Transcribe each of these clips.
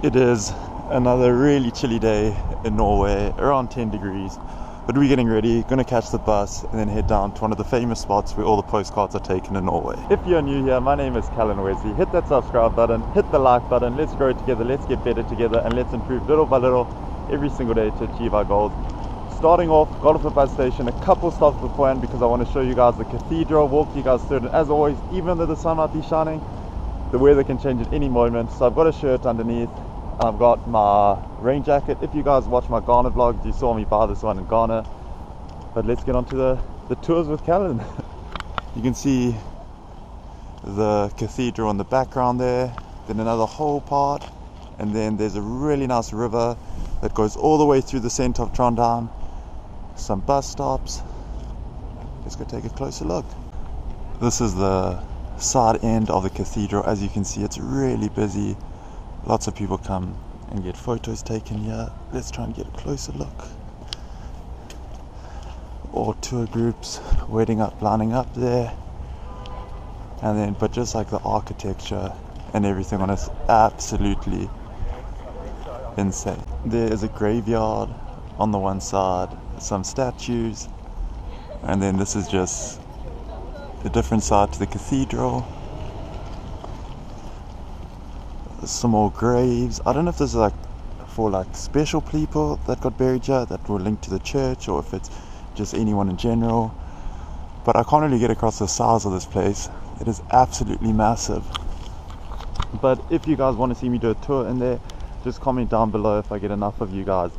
It is another really chilly day in Norway, around 10 degrees. But we're getting ready, gonna catch the bus and then head down to one of the famous spots where all the postcards are taken in Norway. If you're new here, my name is Callan Wesley. Hit that subscribe button, hit the like button, let's grow together, let's get better together, and let's improve little by little every single day to achieve our goals. Starting off, got off the bus station a couple stops beforehand because I want to show you guys the cathedral, walk you guys through it, and as always, even though the sun might be shining, the weather can change at any moment. So I've got a shirt underneath, I've got my rain jacket. If you guys watch my Ghana vlogs, you saw me buy this one in Ghana. But let's get on to the tours with Callan. You can see the cathedral in the background there, then another whole part, and then there's a really nice river that goes all the way through the center of Trondheim. Some bus stops. Let's go take a closer look. This is the side end of the cathedral. As you can see, it's really busy. Lots of people come and get photos taken here. Let's try and get a closer look. All tour groups waiting up, lining up there. And then, but just like the architecture and everything on it's absolutely insane. There is a graveyard on the one side, some statues, and then this is just a different side to the cathedral. Some more graves. I don't know if this is like for like special people that got buried here that were linked to the church, or if it's just anyone in general, but I can't really get across the size of this place. It is absolutely massive. But if you guys want to see me do a tour in there, just comment down below. If I get enough of you guys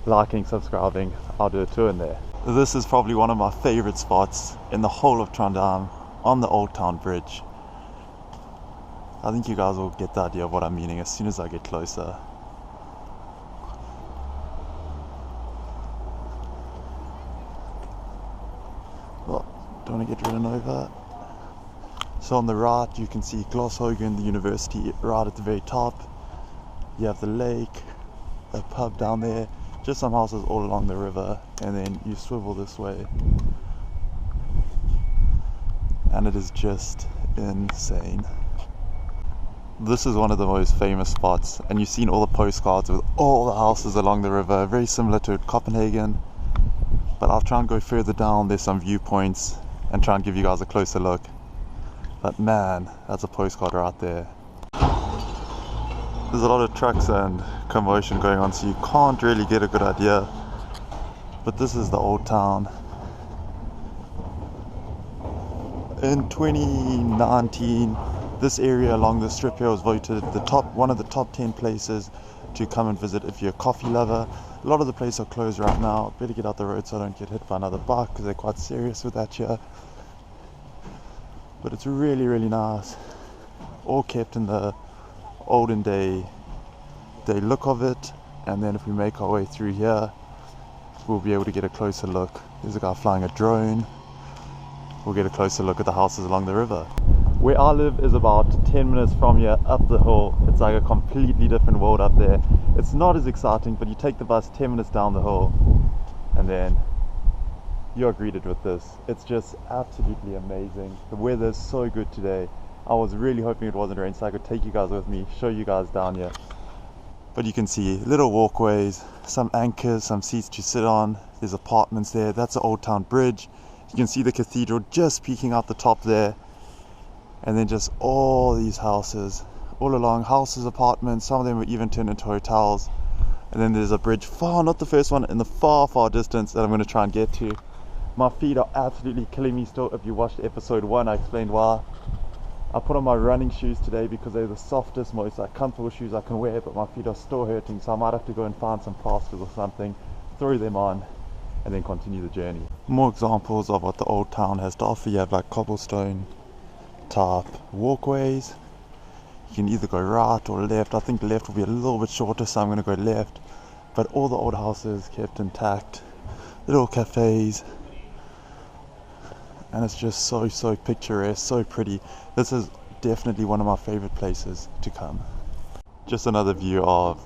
liking, subscribing, I'll do a tour in there. This is probably one of my favorite spots in the whole of Trondheim, on the Old Town Bridge. I think you guys will get the idea of what I'm meaning as soon as I get closer. Well, don't want to get ridden over. So on the right you can see Glasshaugen, the university, right at the very top. You have the lake, a pub down there, just some houses all along the river, and then you swivel this way. And it is just insane. This is one of the most famous spots, and you've seen all the postcards with all the houses along the river, very similar to Copenhagen. But I'll try and go further down. There's some viewpoints and try and give you guys a closer look. But man, that's a postcard right there. There's a lot of trucks and commotion going on, so you can't really get a good idea. But this is the old town. In 2019, this area along the strip here was voted one of the top 10 places to come and visit if you're a coffee lover. A lot of the places are closed right now. Better get out the road so I don't get hit by another bike, because they're quite serious with that here. But it's really, really nice. All kept in the olden day look of it. And then if we make our way through here, we'll be able to get a closer look. There's a guy flying a drone. We'll get a closer look at the houses along the river. Where I live is about 10 minutes from here up the hill. It's like a completely different world up there. It's not as exciting, but you take the bus 10 minutes down the hill and then you're greeted with this. It's just absolutely amazing. The weather is so good today. I was really hoping it wasn't rain so I could take you guys with me, show you guys down here. But you can see little walkways, some anchors, some seats to sit on. There's apartments there. That's the Old Town Bridge. You can see the cathedral just peeking out the top there. And then just all these houses all along, houses, apartments, some of them were even turned into hotels. And then there's a bridge far, not the first one, in the far distance that I'm going to try and get to. My feet are absolutely killing me still. If you watched episode 1, I explained why. I put on my running shoes today because they're the softest, most comfortable shoes I can wear, but my feet are still hurting, so I might have to go and find some plasters or something, throw them on, and then continue the journey. More examples of what the old town has to offer. You have like cobblestone type walkways. You can either go right or left. I think left will be a little bit shorter, so I'm going to go left. But all the old houses kept intact, little cafes, and it's just so picturesque, so pretty. This is definitely one of my favorite places to come. Just another view of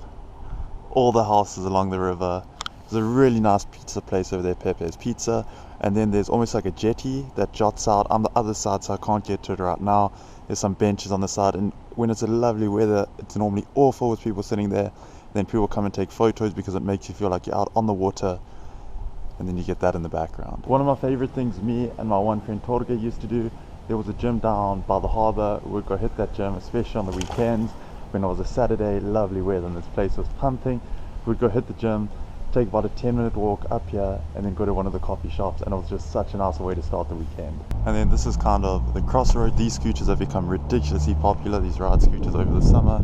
all the houses along the river. There's a really nice pizza place over there, Pepe's Pizza. And then there's almost like a jetty that juts out on the other side, so I can't get to it right now. There's some benches on the side, and when it's a lovely weather, it's normally awful with people sitting there. Then people come and take photos because it makes you feel like you're out on the water, and then you get that in the background. One of my favorite things me and my one friend Torge used to do, there was a gym down by the harbour. We'd go hit that gym, especially on the weekends when it was a Saturday, lovely weather and this place was pumping. We'd go hit the gym, take about a 10-minute walk up here, and then go to one of the coffee shops, and it was just such a nice way to start the weekend. And then this is kind of the crossroad. These scooters have become ridiculously popular, these ride scooters over the summer,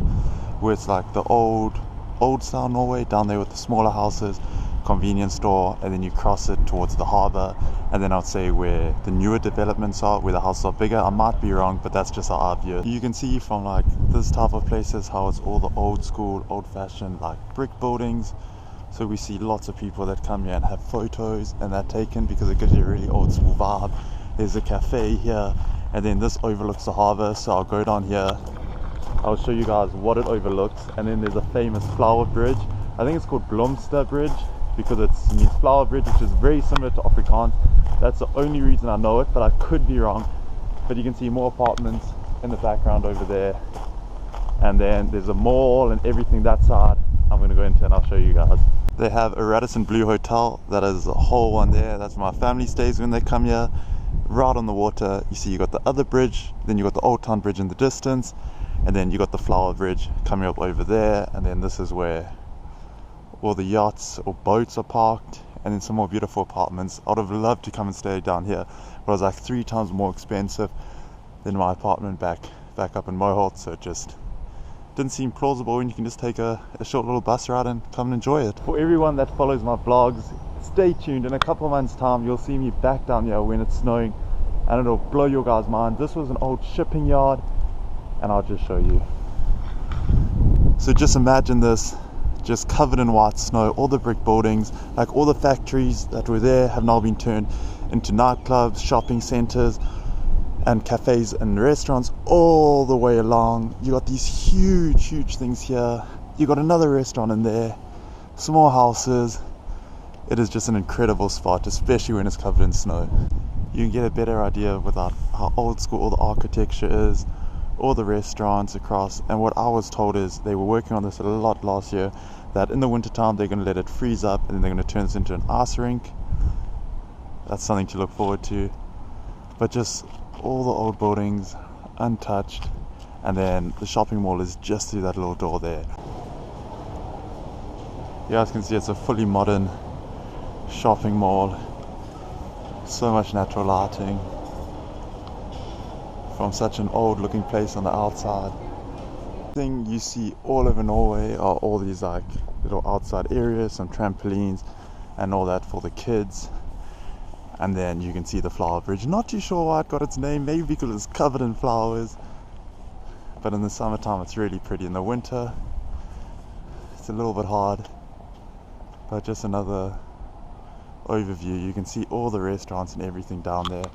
where it's like the old style Norway, down there with the smaller houses, convenience store, and then you cross it towards the harbour, and then I'd say where the newer developments are, where the houses are bigger. I might be wrong, but that's just how I view it. You can see from like this type of places how it's all the old school, old fashioned like brick buildings. So we see lots of people that come here and have photos and they're taken because it gives you a really old school vibe. There's a cafe here, and then this overlooks the harbour, so I'll go down here, I'll show you guys what it overlooks. And then there's a famous flower bridge. I think it's called Blomster Bridge because it means flower bridge, which is very similar to Afrikaans. That's the only reason I know it, but I could be wrong. But you can see more apartments in the background over there, and then there's a mall and everything that side I'm going to go into, and I'll show you guys. They have a Radisson Blue Hotel, that is a whole one there. That's where my family stays when they come here, right on the water. You see you got the other bridge, then you got the Old Town Bridge in the distance, and then you got the Flower Bridge coming up over there, and then this is where all the yachts or boats are parked, and then some more beautiful apartments. I would have loved to come and stay down here, but it was like 3 times more expensive than my apartment back up in Moholt, so it just didn't seem plausible when you can just take a short little bus ride and come and enjoy it. For everyone that follows my vlogs, stay tuned. In a couple of months time you'll see me back down here when it's snowing, and it'll blow your guys' mind. This was an old shipping yard, and I'll just show you. So just imagine this, just covered in white snow, all the brick buildings, like all the factories that were there have now been turned into nightclubs, shopping centers, and cafes and restaurants all the way along. You got these huge things here. You got another restaurant in there, small houses. It is just an incredible spot, especially when it's covered in snow. You can get a better idea without how old school all the architecture is, all the restaurants across. And what I was told is they were working on this a lot last year, that in the winter time they're going to let it freeze up and then they're going to turn this into an ice rink. That's something to look forward to. But just all the old buildings untouched, and then the shopping mall is just through that little door there. You guys can see it's a fully modern shopping mall. So much natural lighting from such an old looking place on the outside. The thing you see all over Norway are all these like little outside areas, some trampolines and all that for the kids. And then you can see the flower bridge. Not too sure why it got its name, maybe because it's covered in flowers. But in the summertime it's really pretty. In the winter it's a little bit hard. But just another overview. You can see all the restaurants and everything down there.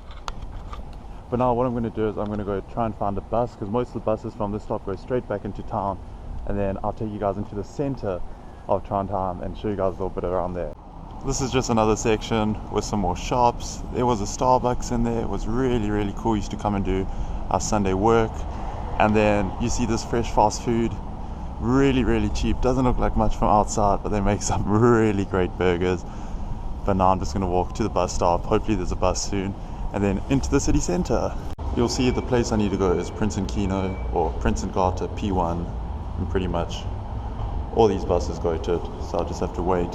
But now what I'm going to do is I'm going to go try and find a bus, because most of the buses from this stop go straight back into town. And then I'll take you guys into the center of Trondheim and show you guys a little bit around there. This is just another section with some more shops. There was a Starbucks in there. It was really cool. We used to come and do our Sunday work. And then you see this fresh fast food, really cheap. Doesn't look like much from outside, but they make some really great burgers. But now I'm just going to walk to the bus stop. Hopefully there's a bus soon, and then into the city center. You'll see the place I need to go is Prinsenkino or Prinsengata P1, and pretty much all these buses go to it, so I'll just have to wait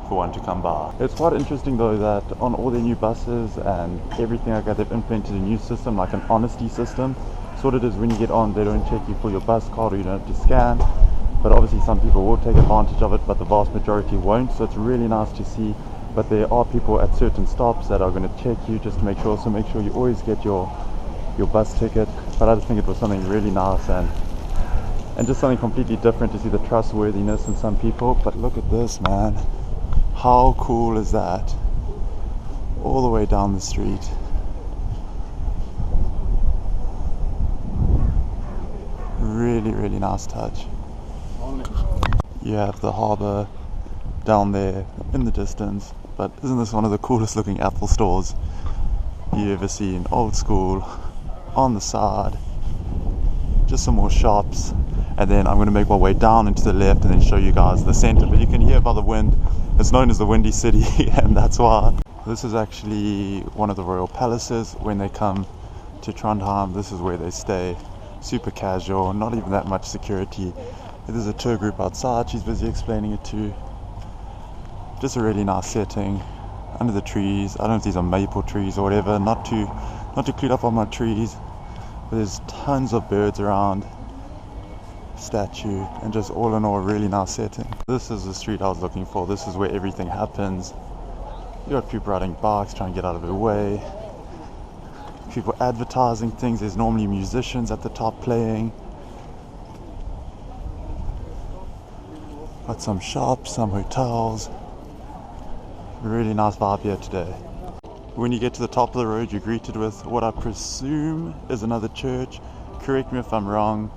for one to come by. It's quite interesting though that on all their new buses and everything like that, they've implemented a new system, like an honesty system. So what it is, when you get on, they don't check you for your bus card, or you don't have to scan. But obviously some people will take advantage of it, but the vast majority won't. So it's really nice to see. But there are people at certain stops that are going to check you just to make sure. So make sure you always get your bus ticket. But I just think it was something really nice and just something completely different to see the trustworthiness in some people. But look at this, man. How cool is that? All the way down the street. Really nice touch. You have the harbour down there in the distance. but isn't this one of the coolest looking Apple stores you ever seen? Old school, on the side, just some more shops, and then I'm going to make my way down into the left and then show you guys the center. But you can hear by the wind, it's known as the Windy City, and that's why. This is actually one of the royal palaces. When they come to Trondheim, this is where they stay. Super casual, not even that much security. There's a tour group outside, she's busy explaining it too. Just a really nice setting under the trees. I don't know if these are maple trees or whatever, not too clued up on my trees, but there's tons of birds around, statue, and just all in all a really nice setting. This is the street I was looking for. This is where everything happens. You got people riding bikes trying to get out of their way, people advertising things. There's normally musicians at the top playing. Got some shops, some hotels. Really nice vibe here today. When you get to the top of the road, you're greeted with what I presume is another church. Correct me if I'm wrong,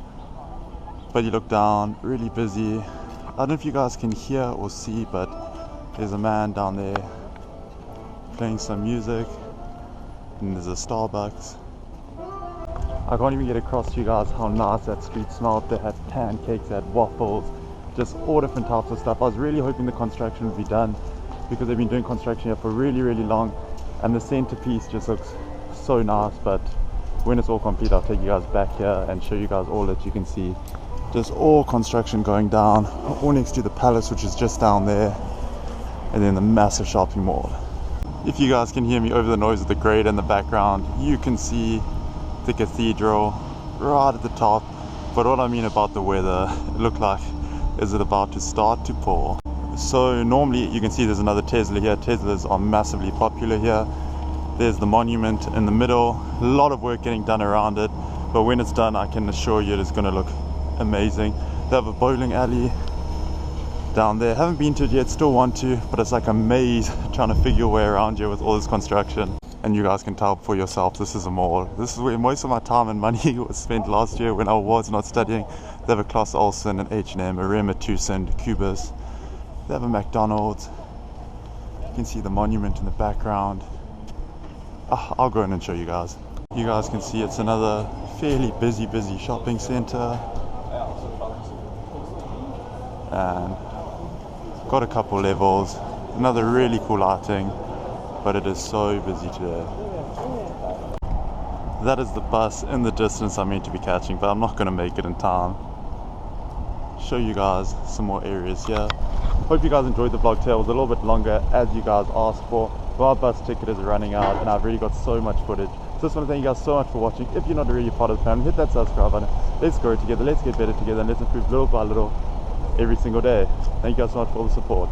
but you look down, really busy. I don't know if you guys can hear or see, but there's a man down there playing some music, and there's a Starbucks. I can't even get across to you guys how nice that street smelled. They had pancakes, they had waffles, just all different types of stuff. I was really hoping the construction would be done, because they've been doing construction here for really long, and the centerpiece just looks so nice. But when it's all complete, I'll take you guys back here and show you guys all that you can see. Just all construction going down, all next to the palace, which is just down there, and then the massive shopping mall. If you guys can hear me over the noise of the grade in the background, you can see the cathedral right at the top. But what I mean about the weather, it looked like, is it about to start to pour. So normally you can see there's another Tesla here. Teslas are massively popular here. There's the monument in the middle, a lot of work getting done around it, but when it's done, I can assure you it's going to look amazing. They have a bowling alley down there. Haven't been to it yet, still want to, but it's like a maze trying to figure your way around here with all this construction. And you guys can tell for yourself, this is a mall. This is where most of my time and money was spent last year when I was not studying. They have a Claes Olsen, an H&M, a Rema 1000, Cubus. They have a McDonald's. You can see the monument in the background. I'll go in and show you guys. You guys can see it's another fairly busy shopping center. And got a couple levels. Another really cool lighting, but it is so busy today. That is the bus in the distance I'm meant to be catching, but I'm not going to make it in time. Show you guys some more areas here. Hope you guys enjoyed the vlog today. It was a little bit longer as you guys asked for. My bus ticket is running out and I've really got so much footage. So I just want to thank you guys so much for watching. If you're not already part of the family, hit that subscribe button. Let's grow together, let's get better together, and let's improve little by little every single day. Thank you guys so much for all the support.